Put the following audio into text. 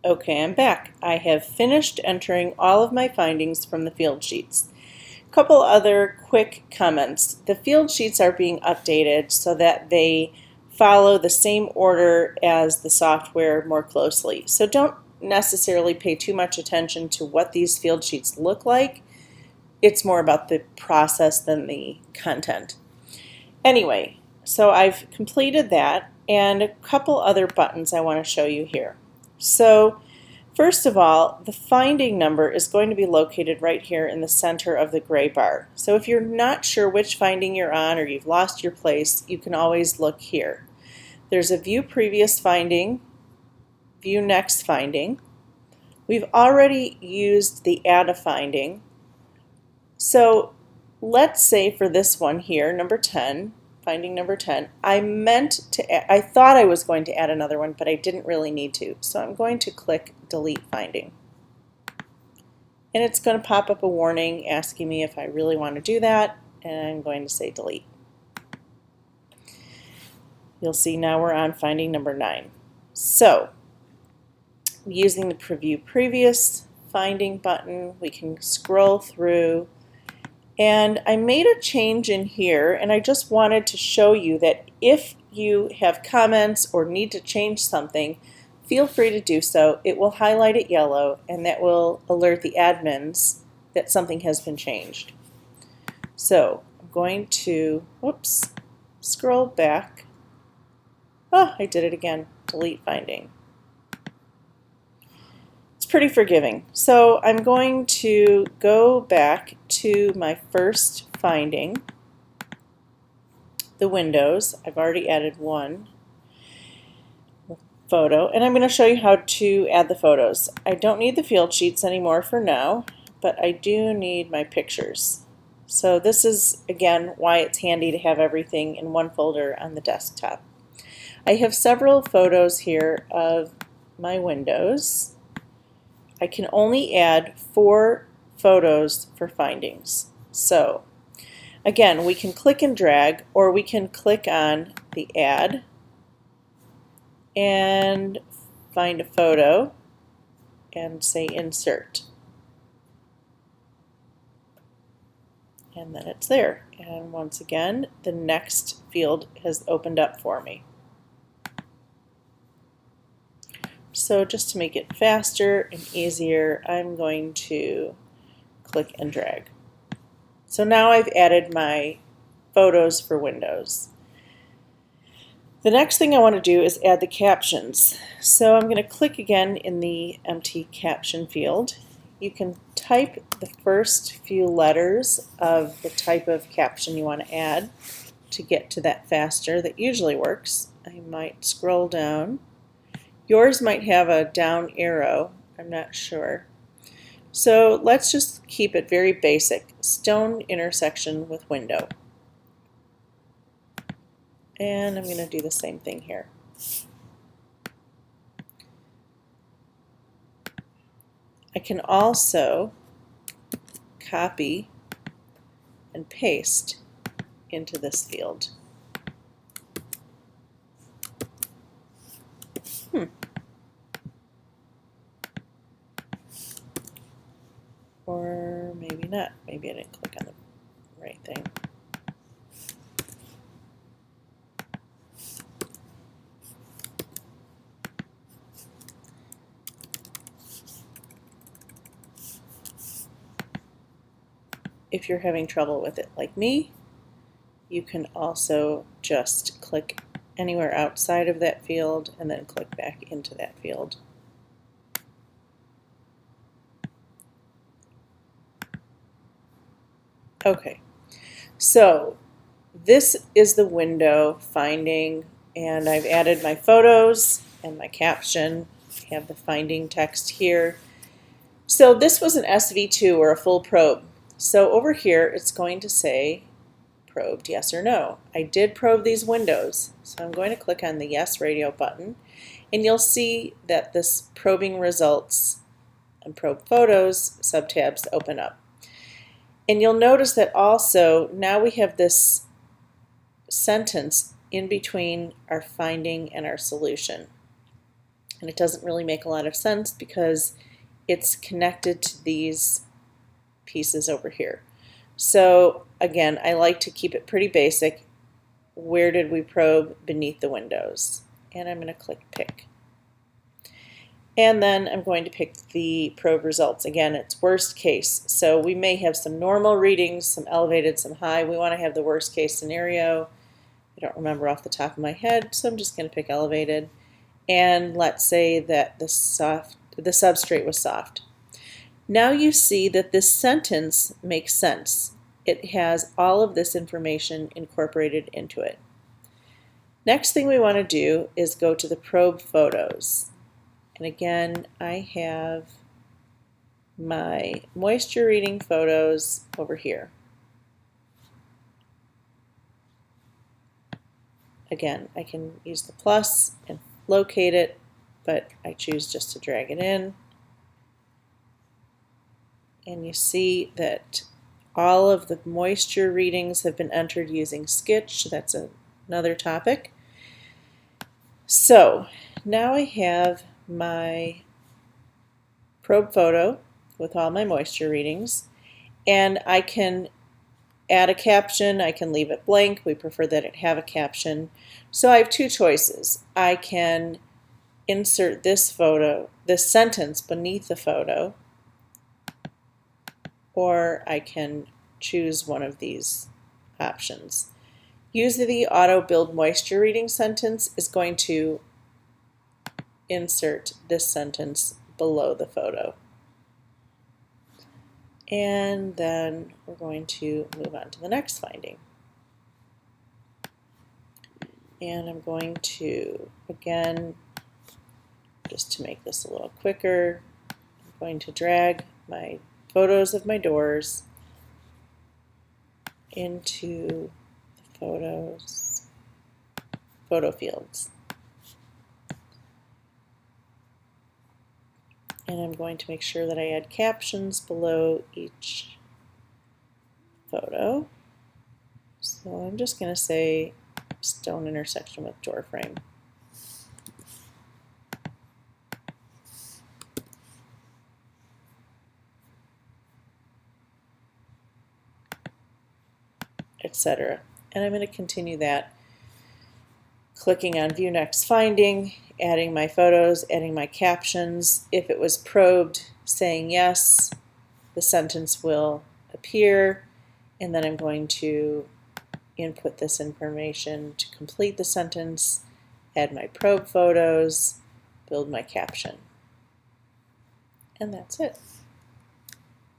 Okay, I'm back. I have finished entering all of my findings from the field sheets. A couple other quick comments. The field sheets are being updated so that they follow the same order as the software more closely. So don't necessarily pay too much attention to what these field sheets look like. It's more about the process than the content. Anyway, so I've completed that, and a couple other buttons I want to show you here. So first of all, the finding number is going to be located right here in the center of the gray bar. So if you're not sure which finding you're on or you've lost your place, you can always look here. There's a View Previous Finding, View Next Finding. We've already used the Add a Finding. So let's say for this one here, number 10, finding number 10, I thought I was going to add another one, but I didn't really need to. So I'm going to click Delete Finding. And it's going to pop up a warning asking me if I really want to do that, and I'm going to say delete. You'll see now we're on finding number 9. So using the Preview Previous Finding button, we can scroll through. And I made a change in here, and I just wanted to show you that if you have comments or need to change something, feel free to do so. It will highlight it yellow, and that will alert the admins that something has been changed. So I'm going to, scroll back. Oh, I did it again. Delete finding. Pretty forgiving. So I'm going to go back to my first finding, the windows. I've already added one photo, and I'm going to show you how to add the photos. I don't need the field sheets anymore for now, but I do need my pictures. So this is, again, why it's handy to have everything in one folder on the desktop. I have several photos here of my windows. I can only add 4 photos for findings. So again, we can click and drag, or we can click on the add and find a photo and say insert. And then it's there. And once again, the next field has opened up for me. So just to make it faster and easier, I'm going to click and drag. So now I've added my photos for windows. The next thing I want to do is add the captions. So I'm going to click again in the empty caption field. You can type the first few letters of the type of caption you want to add to get to that faster. That usually works. I might scroll down. Yours might have a down arrow, I'm not sure. So let's just keep it very basic. Stone intersection with window. And I'm going to do the same thing here. I can also copy and paste into this field. Or maybe not. Maybe I didn't click on the right thing. If you're having trouble with it like me, you can also just click anywhere outside of that field and then click back into that field. Okay, so this is the window finding, and I've added my photos and my caption. I have the finding text here. So this was an SV2 or a full probe. So over here it's going to say probed yes or no. I did probe these windows, so I'm going to click on the yes radio button, and you'll see that this probing results and probe photos subtabs open up. And you'll notice that also now we have this sentence in between our finding and our solution. And it doesn't really make a lot of sense because it's connected to these pieces over here. So again, I like to keep it pretty basic. Where did we probe beneath the windows? And I'm going to click pick. And then I'm going to pick the probe results. Again, it's worst case. So we may have some normal readings, some elevated, some high. We want to have the worst case scenario. I don't remember off the top of my head, so I'm just going to pick elevated. And let's say that the substrate was soft. Now you see that this sentence makes sense. It has all of this information incorporated into it. Next thing we want to do is go to the probe photos. And again, I have my moisture reading photos over here. Again, I can use the plus and locate it, but I choose just to drag it in. And you see that all of the moisture readings have been entered using Sketch. That's another topic. So now I have my probe photo with all my moisture readings, and I can add a caption. I can leave it blank. We prefer that it have a caption. So I have two choices. I can insert this sentence beneath the photo, or I can choose one of these options. Use the auto build moisture reading sentence is going to insert this sentence below the photo. And then we're going to move on to the next finding. And I'm going to, again, just to make this a little quicker, I'm going to drag my photos of my doors into the photo fields. And I'm going to make sure that I add captions below each photo. So I'm just going to say stone intersection with door frame. Etc. And I'm going to continue that, clicking on View Next Finding, adding my photos, adding my captions. If it was probed, saying yes, the sentence will appear, and then I'm going to input this information to complete the sentence, add my probe photos, build my caption. And that's it.